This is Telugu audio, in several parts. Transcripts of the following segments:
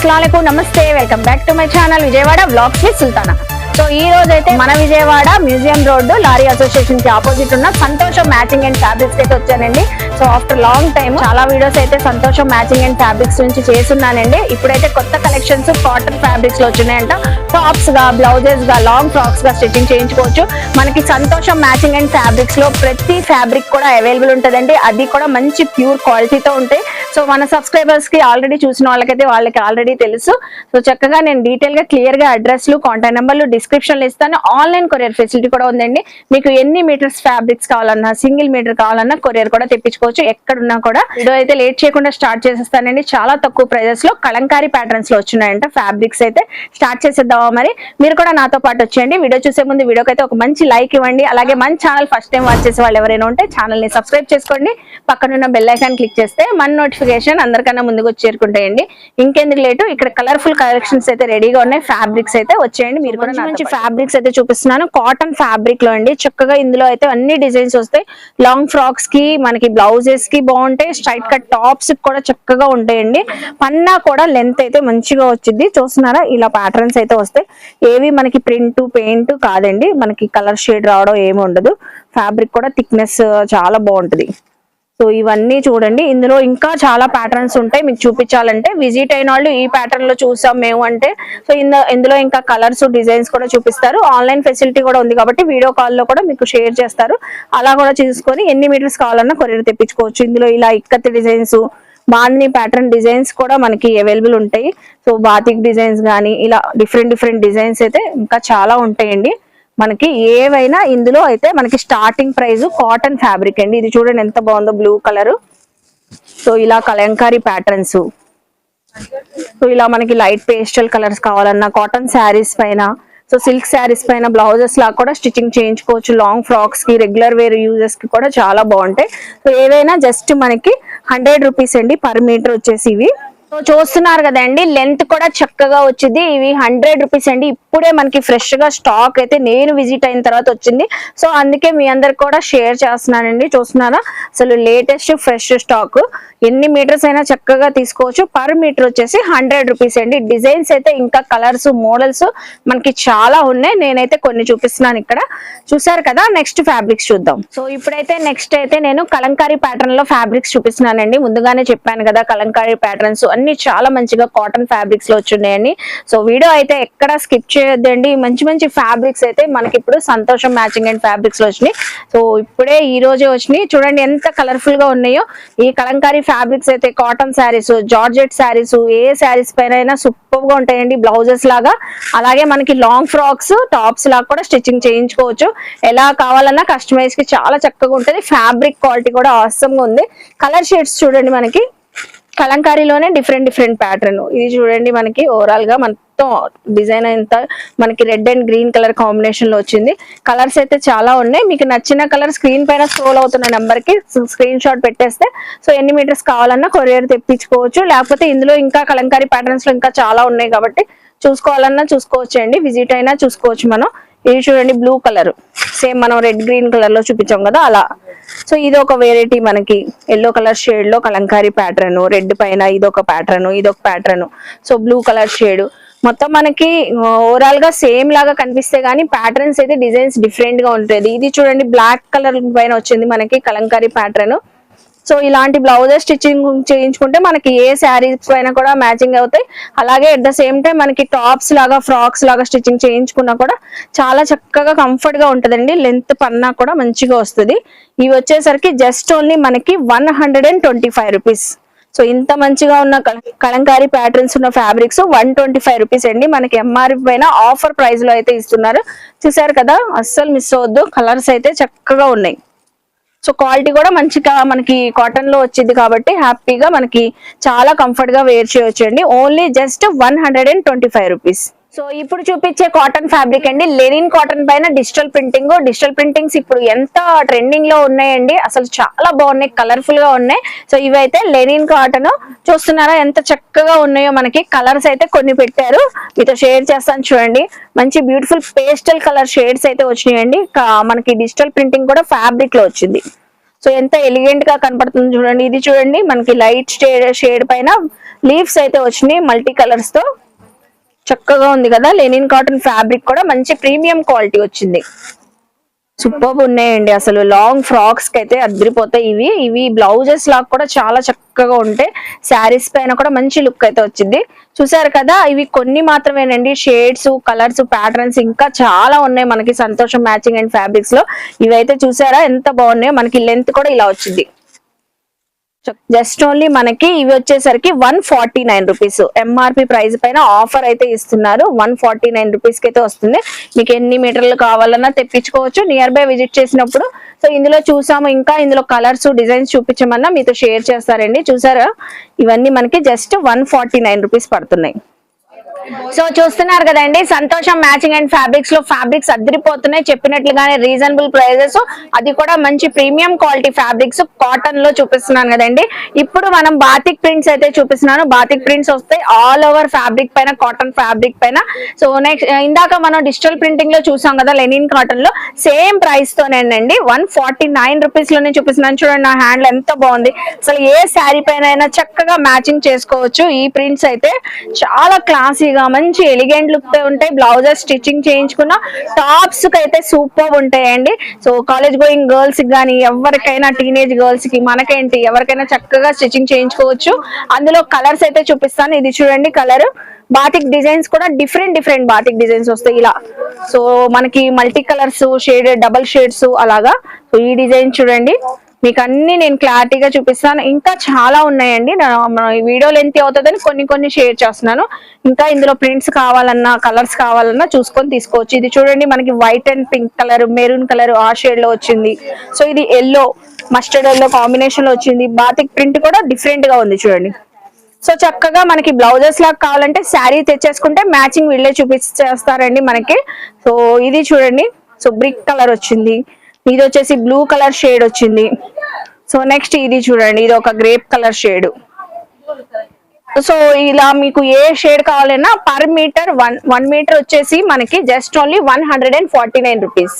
अस्सलामुअलैकुम नमस्ते welcome back to my channel Vijayawada vlogs with Sultana. So ఈ రోజు అయితే మన Vijayawada museum road lorry association కి ఆపోజిట్ ఉన్న సంతోషం మ్యాచింగ్ అండ్ ఫ్యాబ్రిక్స్ అయితే వచ్చానండి. సో ఆఫ్టర్ లాంగ్ టైమ్ చాలా వీడియోస్ అయితే సంతోషం మ్యాచింగ్ అండ్ ఫ్యాబ్రిక్స్ నుంచి చేస్తున్నానండి. ఇప్పుడైతే కొత్త కలెక్షన్స్ కాటన్ ఫ్యాబ్రిక్స్ లో వచ్చినాయంట. టాప్స్ గా, బ్లౌజెస్ గా, లాంగ్ ఫ్రాక్స్ గా స్టిచ్చింగ్ చేయించుకోవచ్చు. మనకి సంతోషం మ్యాచింగ్ అండ్ ఫ్యాబ్రిక్స్ లో ప్రతి ఫ్యాబ్రిక్ కూడా అవైలబుల్ ఉంటదండి. అది కూడా మంచి ప్యూర్ క్వాలిటీతో ఉంటాయి. సో మన సబ్స్క్రైబర్స్ కి ఆల్రెడీ చూసిన వాళ్ళకైతే వాళ్ళకి ఆల్రెడీ తెలుసు. సో చక్కగా నేను డీటెయిల్ గా క్లియర్ గా అడ్రస్లు, కాంటాక్ట్ నెంబర్లు డిస్క్రిప్షన్ లో ఇస్తాను. ఆన్లైన్ కొరియర్ ఫెసిలిటీ కూడా ఉందండి. మీకు ఎన్ని మీటర్స్ ఫ్యాబ్రిక్స్ కావాలన్నా, సింగిల్ మీటర్ కావాలన్నా కొరియర్ కూడా తెప్పించుకోవచ్చు ఎక్కడున్నా కూడా. వీడియో అయితే లేట్ చేయకుండా స్టార్ట్ చేసేస్తానండి. చాలా తక్కువ ప్రైజెస్ లో కలంకారీ ప్యాటర్న్స్ లో వచ్చినాయంట ఫ్యాబ్రిక్స్. అయితే స్టార్ట్ చేసేద్దామా మరి. మీరు కూడా నాతో పాటు వచ్చేయండి. వీడియో చూసే ముందు వీడియోకి అయితే ఒక మంచి లైక్ ఇవ్వండి. అలాగే మన ఛానల్ ఫస్ట్ టైం వాచ్ చేసే వాళ్ళు ఎవరైనా ఉంటే ఛానల్ ని సబ్స్క్రైబ్ చేసుకోండి. పక్కనున్న బెల్ ఐకాన్ క్లిక్ చేస్తే మన నోటిఫికేషన్ అందరికన్నా ముందుకు వచ్చి చేరుకుంటాయండి. ఇంకెందుకు లేటు, ఇక్కడ కలర్ఫుల్ కలెక్షన్స్ అయితే రెడీగా ఉన్నాయి. ఫ్యాబ్రిక్స్ అయితే వచ్చేయండి. మీరు కూడా మంచి ఫ్యాబ్రిక్స్ అయితే చూపిస్తున్నాను. కాటన్ ఫ్యాబ్రిక్ లో అండి. చక్కగా ఇందులో అయితే అన్ని డిజైన్స్ వస్తాయి. లాంగ్ ఫ్రాక్స్ కి, మనకి బ్లౌజెస్ కి బాగుంటాయి. స్ట్రైట్ కట్ టాప్స్ కూడా చక్కగా ఉంటాయండి. పన్నా కూడా లెంత్ అయితే మంచిగా వచ్చింది. చూస్తున్నారా, ఇలా ప్యాటర్న్స్ అయితే వస్తాయి. ఏవి మనకి ప్రింట్ పెయింట్ కాదండి. మనకి కలర్ షేడ్ రావడం ఏమి ఉండదు. ఫ్యాబ్రిక్ కూడా థిక్నెస్ చాలా బాగుంటది. సో ఇవన్నీ చూడండి. ఇందులో ఇంకా చాలా ప్యాటర్న్స్ ఉంటాయి. మీకు చూపించాలంటే విజిట్ అయిన వాళ్ళు ఈ ప్యాటర్న్ లో చూసాం మేము అంటే, సో ఇందులో ఇంకా కలర్స్, డిజైన్స్ కూడా చూపిస్తారు. ఆన్లైన్ ఫెసిలిటీ కూడా ఉంది కాబట్టి వీడియో కాల్ లో కూడా మీకు షేర్ చేస్తారు. అలా కూడా చూసుకొని ఎన్ని మీటర్స్ కావాలన్నా కొరియర్ తెప్పించుకోవచ్చు. ఇందులో ఇలా ikat designs, bandhani pattern designs కూడా మనకి అవైలబుల్ ఉంటాయి. సో బాతిక్ డిజైన్స్ కానీ ఇలా డిఫరెంట్ డిజైన్స్ అయితే ఇంకా చాలా ఉంటాయండి. మనకి ఏవైనా ఇందులో అయితే మనకి స్టార్టింగ్ ప్రైస్ కాటన్ ఫ్యాబ్రిక్ అండి. ఇది చూడండి ఎంత బాగుందో, బ్లూ కలర్. సో ఇలా కలంకారీ ప్యాటర్న్స్, సో ఇలా మనకి లైట్ పేస్టల్ కలర్స్ కావాలన్నా కాటన్ శారీస్ పైన, సో సిల్క్ శారీస్ పైన బ్లౌజెస్ లాగా కూడా స్టిచ్చింగ్ చేయించుకోవచ్చు. లాంగ్ ఫ్రాక్స్ కి, రెగ్యులర్ వేర్ యూజెస్ కి కూడా చాలా బాగుంటాయి. సో ఏవైనా జస్ట్ మనకి 100 రూపీస్ అండి పర్ మీటర్ వచ్చేసి ఇవి. సో చూస్తున్నారు కదండి, లెంత్ కూడా చక్కగా వచ్చింది. ఇవి 100 రూపీస్ అండి. ఇప్పుడే మనకి ఫ్రెష్ గా స్టాక్ అయితే నేను విజిట్ అయిన తర్వాత వచ్చింది. సో అందుకే మీ అందరికి కూడా షేర్ చేస్తున్నానండి. చూస్తున్నారా, అసలు లేటెస్ట్ ఫ్రెష్ స్టాక్. ఎన్ని మీటర్స్ అయినా చక్కగా తీసుకోవచ్చు. పర్ మీటర్ వచ్చేసి 100 రూపీస్ అండి. డిజైన్స్ అయితే ఇంకా కలర్స్, మోడల్స్ మనకి చాలా ఉన్నాయి. నేనైతే కొన్ని చూపిస్తున్నాను ఇక్కడ. చూసారు కదా, నెక్స్ట్ ఫ్యాబ్రిక్స్ చూద్దాం. సో ఇప్పుడైతే నెక్స్ట్ అయితే నేను కలంకారీ ప్యాటర్న్ లో ఫ్యాబ్రిక్స్ చూపిస్తున్నానండి. ముందుగానే చెప్పాను కదా, కలంకారీ ప్యాటర్న్స్ అన్ని చాలా మంచిగా కాటన్ ఫ్యాబ్రిక్స్ లో వచ్చున్నాయండి. సో వీడియో అయితే ఎక్కడ స్కిప్ చేయొద్దండి. మంచి ఫ్యాబ్రిక్స్ అయితే మనకి ఇప్పుడు సంతోషం మ్యాచింగ్ అండ్ ఫ్యాబ్రిక్స్ లో వచ్చినాయి. సో ఇప్పుడే ఈ రోజే వచ్చినాయి. చూడండి ఎంత కలర్ఫుల్ గా ఉన్నాయో ఈ కలంకారీ ఫ్యాబ్రిక్స్ అయితే. కాటన్ శారీస్, జార్జెట్ శారీస్, ఏ శారీస్ పైన సూపర్ గా ఉంటాయండి. బ్లౌజెస్ లాగా, అలాగే మనకి లాంగ్ ఫ్రాక్స్, టాప్స్ లాగా కూడా స్టిచ్చింగ్ చేయించుకోవచ్చు. ఎలా కావాలన్నా కస్టమైజ్ కి చాలా చక్కగా ఉంటుంది. ఫ్యాబ్రిక్ క్వాలిటీ కూడా ఆసమ్ గా ఉంది. కలర్ షేడ్స్ చూడండి, మనకి కలంకారీలోనే డిఫరెంట్ ప్యాటర్న్. ఇది చూడండి, మనకి ఓవరాల్ గా మొత్తం డిజైన్ అంతా మనకి red and green colour combination లో వచ్చింది. కలర్స్ అయితే చాలా ఉన్నాయి. మీకు నచ్చిన కలర్ స్క్రీన్ పైన స్క్రోల్ అవుతున్న నెంబర్ కి స్క్రీన్ షాట్ పెట్టేస్తే సో ఎన్ని మీటర్స్ కావాలన్నా కొరియర్ తెప్పించుకోవచ్చు. లేకపోతే ఇందులో ఇంకా కలంకారీ ప్యాటర్న్స్ లో ఇంకా చాలా ఉన్నాయి కాబట్టి చూసుకోవాలన్నా చూసుకోవచ్చు అండి. విజిట్ అయినా చూసుకోవచ్చు మనం. ఇది చూడండి, బ్లూ కలర్, సేమ్ మనం రెడ్ గ్రీన్ కలర్ లో చూపించాం కదా అలా. సో ఇది ఒక వెరైటీ, మనకి ఎల్లో కలర్ షేడ్ లో కలంకారీ ప్యాటర్న్. రెడ్ పైన ఇదొక ప్యాటర్న్, ఇదొక pattern. So blue colour shade మొత్తం మనకి ఓవరాల్ గా సేమ్ లాగా కనిపిస్తే గానీ ప్యాటర్న్స్ అయితే డిజైన్స్ డిఫరెంట్ గా ఉంటుంది. ఇది చూడండి, బ్లాక్ కలర్ పైన వచ్చింది మనకి కలంకారీ ప్యాటర్న్. సో ఇలాంటి బ్లౌజెస్ స్టిచ్చింగ్ చేయించుకుంటే మనకి ఏ శారీస్ పైన కూడా మ్యాచింగ్ అవుతాయి. అలాగే అట్ ద సేమ్ టైం మనకి టాప్స్ లాగా, ఫ్రాక్స్ లాగా స్టిచ్చింగ్ చేయించుకున్నా కూడా చాలా చక్కగా కంఫర్ట్ గా ఉంటదండి. లెంత్ పన్నా కూడా మంచిగా వస్తుంది. ఇవి వచ్చేసరికి జస్ట్ ఓన్లీ మనకి 125 రూపీస్. సో ఇంత మంచిగా ఉన్న కలంకారీ ప్యాటర్న్స్ ఉన్న ఫ్యాబ్రిక్స్ 125 రూపీస్ అండి. మనకి ఎంఆర్పి పైన ఆఫర్ ప్రైస్ లో అయితే ఇస్తున్నారు. చూసారు కదా, అస్సలు మిస్ అవ్వద్దు. కలర్స్ అయితే చక్కగా ఉన్నాయి. సో క్వాలిటీ కూడా మంచిగా మనకి కాటన్ లో వచ్చింది కాబట్టి హ్యాపీగా మనకి చాలా కంఫర్ట్ గా వేర్ చేయొచ్చు అండి. Only just 125 rupees. సో ఇప్పుడు చూపించే కాటన్ ఫ్యాబ్రిక్ అండి, లెనిన్ కాటన్ పైన డిజిటల్ ప్రింటింగ్. డిజిటల్ ప్రింటింగ్స్ ఇప్పుడు ఎంత ట్రెండింగ్ లో ఉన్నాయండి, అసలు చాలా బాగున్నాయి, కలర్ఫుల్ గా ఉన్నాయి. సో ఇవైతే లెనిన్ కాటన్. చూస్తున్నారా ఎంత చక్కగా ఉన్నాయో. మనకి కలర్స్ అయితే కొన్ని పెట్టారు, మీతో షేర్ చేస్తాను చూడండి. మంచి బ్యూటిఫుల్ పేస్టల్ కలర్ షేడ్స్ అయితే వచ్చినాయండి. మనకి డిజిటల్ ప్రింటింగ్ కూడా ఫ్యాబ్రిక్ లో వచ్చింది. సో ఎంత ఎలిగెంట్ గా కనపడుతుంది చూడండి. ఇది చూడండి మనకి లైట్ షేడ్ పైన లీవ్స్ అయితే వచ్చినాయి మల్టీ కలర్స్ తో, చక్కగా ఉంది కదా. లెనిన్ కాటన్ ఫ్యాబ్రిక్ కూడా మంచి ప్రీమియం క్వాలిటీ వచ్చింది. సూపర్ ఉన్నాయండి అసలు. లాంగ్ ఫ్రాక్స్ కి అయితే అదిరిపోతాయి ఇవి బ్లౌజెస్ లాగా కూడా చాలా చక్కగా ఉంటాయి. శారీస్ పైన కూడా మంచి లుక్ అయితే వచ్చింది. చూసారు కదా, ఇవి కొన్ని మాత్రమేనండి. షేడ్స్, కలర్స్, ప్యాటర్న్స్ ఇంకా చాలా ఉన్నాయి మనకి సంతోషం మ్యాచింగ్ అండ్ ఫ్యాబ్రిక్స్ లో. ఇవైతే చూసారా ఎంత బాగున్నాయో. మనకి లెంత్ కూడా ఇలా వచ్చింది. జస్ట్ ఓన్లీ మనకి ఇవి వచ్చేసరికి 149 రూపీస్. ఎంఆర్పి ప్రైస్ పైన ఆఫర్ అయితే ఇస్తున్నారు. 149 రూపీస్ కి అయితే వస్తుంది. మీకు ఎన్ని మీటర్లు కావాలన్నా తెప్పించుకోవచ్చు నియర్ బై విజిట్ చేసినప్పుడు. సో ఇందులో చూసాము, ఇంకా ఇందులో కలర్స్, డిజైన్స్ చూపించమన్నా మీతో షేర్ చేస్తారండి. చూసారా, ఇవన్నీ మనకి జస్ట్ 149 రూపీస్ పడుతున్నాయి. సో చూస్తున్నారు కదండి, సంతోషం మ్యాచింగ్ అండ్ ఫ్యాబ్రిక్స్ లో ఫ్యాబ్రిక్స్ అదిరిపోతున్నాయి. చెప్పినట్లుగానే రీజనబుల్ ప్రైజెస్, అది కూడా మంచి ప్రీమియం క్వాలిటీ ఫ్యాబ్రిక్స్ కాటన్ లో చూపిస్తున్నాను కదండి. ఇప్పుడు మనం బాతిక్ ప్రింట్స్ అయితే చూపిస్తున్నాను. బాతిక్ ప్రింట్స్ వస్తాయి ఆల్ ఓవర్ ఫ్యాబ్రిక్ పైన, కాటన్ ఫ్యాబ్రిక్ పైన. సో నెక్స్ట్ ఇందాక మనం డిజిటల్ ప్రింటింగ్ లో చూసాం కదా లెనిన్ కాటన్ లో, సేమ్ ప్రైస్ తోనేనండి 149 రూపీస్ లోనే చూపిస్తున్నాను. చూడండి నా హ్యాండ్ ఎంత బాగుంది. అసలు ఏ శారీ పైన అయినా చక్కగా మ్యాచింగ్ చేసుకోవచ్చు. ఈ ప్రింట్స్ అయితే చాలా క్లాసీగా మంచి ఎలిగెంట్ లుక్ తో ఉంటాయి. బ్లౌజెస్ స్టిచ్చింగ్ చేయించుకున్న టాప్స్ కి అయితే సూపర్ ఉంటాయండి. సో కాలేజ్ గోయింగ్ గర్ల్స్ కి కానీ, ఎవరికైనా టీనేజ్ గర్ల్స్ కి, మనకేంటి ఎవరికైనా చక్కగా స్టిచ్చింగ్ చేయించుకోవచ్చు. అందులో కలర్స్ అయితే చూపిస్తాను. ఇది చూడండి కలర్. బాతిక్ డిజైన్స్ కూడా డిఫరెంట్ బాతిక్ డిజైన్స్ వస్తాయి ఇలా. సో మనకి multi colours, shade, double shades అలాగా. సో ఈ డిజైన్ చూడండి, మీకు అన్ని నేను క్లారిటీగా చూపిస్తాను. ఇంకా చాలా ఉన్నాయండి. ఈ వీడియో లెంత్ అవుతుందని కొన్ని షేర్ చేస్తున్నాను. ఇంకా ఇందులో ప్రింట్స్ కావాలన్నా, కలర్స్ కావాలన్నా చూసుకొని తీసుకోవచ్చు. ఇది చూడండి మనకి white and pink colour, maroon colour ఆ షేడ్ లో వచ్చింది. సో ఇది ఎల్లో, మస్టర్డ్ ఎల్లో కాంబినేషన్ లో వచ్చింది. బాతిక్ ప్రింట్ కూడా డిఫరెంట్ గా ఉంది చూడండి. సో చక్కగా మనకి బ్లౌజెస్ లాగా కావాలంటే శారీ తెచ్చేసుకుంటే మ్యాచింగ్ వీళ్ళే చూపించేస్తారండి మనకి. సో ఇది చూడండి, సో బ్రిక్ కలర్ వచ్చింది. ఇది వచ్చేసి బ్లూ కలర్ షేడ్ వచ్చింది. సో నెక్స్ట్ ఇది చూడండి, ఇది ఒక గ్రేప్ కలర్ షేడ్. సో ఇలా మీకు ఏ షేడ్ కావాలన్నా పర్ మీటర్ 1 మీటర్ వచ్చేసి మనకి జస్ట్ ఓన్లీ 149 రూపీస్.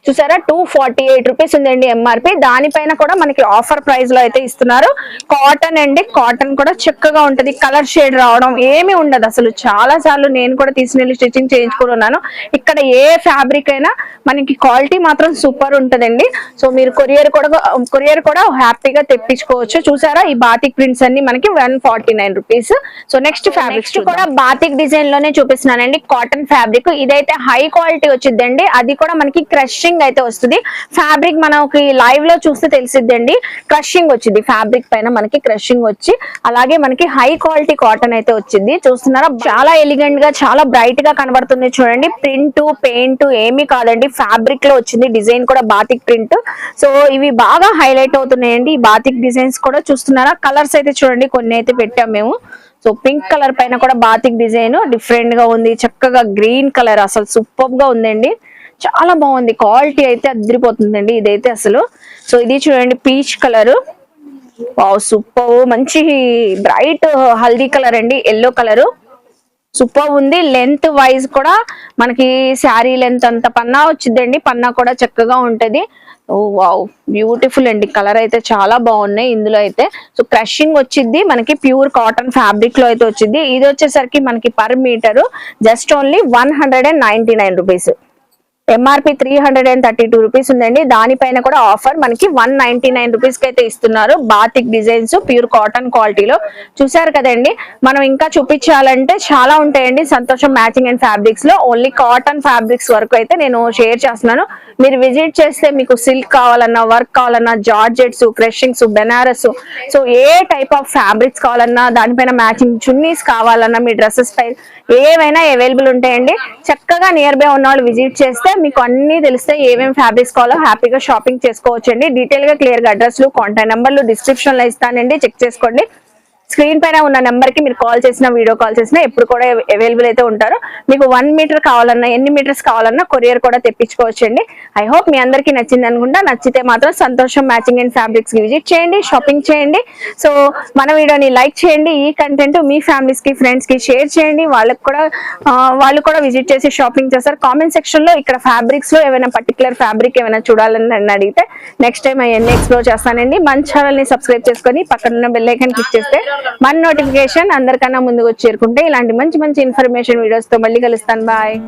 చూసారా, 248 రూపీస్ ఉందండి ఎంఆర్పి. దానిపైన కూడా మనకి ఆఫర్ ప్రైస్ లో అయితే ఇస్తున్నారు. కాటన్ అండి, కాటన్ కూడా చక్కగా ఉంటది. కలర్ షేడ్ రావడం ఏమి ఉండదు అసలు. చాలా సార్లు నేను కూడా తీసుకెళ్లి స్టిచ్చింగ్ చేయించుకున్నాను. ఇక్కడ ఏ ఫ్యాబ్రిక్ అయినా మనకి క్వాలిటీ మాత్రం సూపర్ ఉంటదండి. సో మీరు కొరియర్ కూడా హ్యాపీగా తెప్పించుకోవచ్చు. చూసారా, ఈ బాతిక్ ప్రింట్స్ అన్ని మనకి 149 రూపీస్. సో నెక్స్ట్ ఫ్యాబ్రిక్స్ కూడా బాతిక్ డిజైన్ లోనే చూపిస్తున్నానండి. కాటన్ ఫ్యాబ్రిక్ ఇదైతే హై క్వాలిటీ వచ్చిందండి. అది కూడా మనకి క్రషింగ్ అయితే వస్తుంది. ఫ్యాబ్రిక్ మనకి లైవ్ లో చూస్తే తెలిసిద్దండి. క్రషింగ్ వచ్చింది ఫ్యాబ్రిక్ పైన, మనకి క్రషింగ్ వచ్చి, అలాగే మనకి హై క్వాలిటీ కాటన్ అయితే వచ్చింది. చూస్తున్నారా, చాలా ఎలిగెంట్ గా, చాలా బ్రైట్ గా కనబడుతుంది చూడండి. ప్రింట్, పెయింట్ ఏమీ కాదండి, ఫ్యాబ్రిక్ లో వచ్చింది. డిజైన్ కూడా బాతిక్ ప్రింట్. సో ఇవి బాగా హైలైట్ అవుతున్నాయండి ఈ బాతిక్ డిజైన్స్ కూడా. చూస్తున్నారా, కలర్స్ అయితే చూడండి కొన్ని అయితే పెట్టాం మేము. సో పింక్ కలర్ పైన కూడా బాతిక్ డిజైన్ డిఫరెంట్ గా ఉంది. చక్కగా గ్రీన్ కలర్ అసలు సూపర్ గా ఉందండి. చాలా బాగుంది. క్వాలిటీ అయితే అదిరిపోతుందండి ఇదైతే అసలు. సో ఇది చూడండి పీచ్ కలర్, సూపర్. మంచి బ్రైట్ హల్దీ కలర్ అండి, ఎల్లో కలర్ సూపర్ ఉంది. లెంత్ వైజ్ కూడా మనకి శారీ లెంత్ అంత పన్నా వచ్చిందండి. పన్నా కూడా చక్కగా ఉంటది. ఓ వావ్, బ్యూటిఫుల్ అండి. కలర్ అయితే చాలా బాగున్నాయి ఇందులో అయితే. సో క్రషింగ్ వచ్చింది మనకి, ప్యూర్ కాటన్ ఫ్యాబ్రిక్ లో అయితే వచ్చింది. ఇది వచ్చేసరికి మనకి per meter just only 199 rupees. MRP 332 rupees ఉందండి. దానిపైన కూడా ఆఫర్ మనకి 199 రూపీస్ కి అయితే ఇస్తున్నారు. బాతిక్ డిజైన్స్ ప్యూర్ కాటన్ క్వాలిటీలో. చూసారు కదండి, మనం ఇంకా చూపించాలంటే చాలా ఉంటాయండి సంతోషం మ్యాచింగ్ అండ్ ఫ్యాబ్రిక్స్ లో. ఓన్లీ కాటన్ ఫ్యాబ్రిక్స్ వరకు అయితే నేను షేర్ చేస్తున్నాను. మీరు విజిట్ చేస్తే మీకు సిల్క్ కావాలన్నా, వర్క్ కావాలన్నా, జార్జెట్స్, క్రషింగ్స్, బెనారస్, సో ఏ టైప్ ఆఫ్ ఫ్యాబ్రిక్స్ కావాలన్నా, దానిపైన మ్యాచింగ్ చున్నీస్ కావాలన్నా, మీ డ్రెస్సెస్ పై ఏవైనా అవైలబుల్ ఉంటాయండి. చక్కగా నియర్ బై ఉన్న వాళ్ళు విజిట్ చేస్తే మీకు అన్ని తెలిస్తే ఏమేమి ఫ్యాబ్రిక్స్ కావాలో హ్యాపీగా షాపింగ్ చేసుకోవచ్చు అండి. డీటెయిల్ గా క్లియర్ గా అడ్రస్లు, కాంటాక్ట్ నెంబర్లు డిస్క్రిప్షన్ లో ఇస్తానండి, చెక్ చేసుకోండి. స్క్రీన్ పైన ఉన్న నెంబర్ కి మీరు కాల్ చేసినా వీడియో కాల్ చేసినా ఎప్పుడు కూడా అవైలబుల్ అయితే ఉంటారు. మీకు 1 మీటర్ కావాలన్నా ఎన్ని మీటర్స్ కావాలన్నా కొరియర్ కూడా తెప్పించుకోవచ్చండి. ఐ హోప్ మీ అందరికీ నచ్చింది అనుకుంటా. నచ్చితే మాత్రం సంతోషం మ్యాచింగ్ అండ్ ఫ్యాబ్రిక్స్ కి విజిట్ చేయండి, షాపింగ్ చేయండి. సో మన వీడియోని లైక్ చేయండి, ఈ కంటెంట్ మీ ఫ్యామిలీస్ కి ఫ్రెండ్స్ కి షేర్ చేయండి. వాళ్ళు కూడా విజిట్ చేసి షాపింగ్ చేస్తారు. కామెంట్ సెక్షన్ లో ఇక్కడ ఫ్యాబ్రిక్స్ లో ఏమైనా పర్టికులర్ ఫ్యాబ్రిక్ ఏమైనా చూడాలని నన్ను అడిగితే నెక్స్ట్ టైం అవన్నీ ఎక్స్ప్లోర్ చేస్తానండి. మన ఛానల్ ని సబ్స్క్రైబ్ చేసుకొని పక్కన ఉన్న బెల్ ఐకాన్ క్లిక్ చేస్తే మన నోటిఫికేషన్ అందరికన్నా ముందుకు చేరుకుంటే ఇలాంటి మంచి మంచి ఇన్ఫర్మేషన్ వీడియోస్ తో మళ్ళీ కలుస్తాను. బాయ్.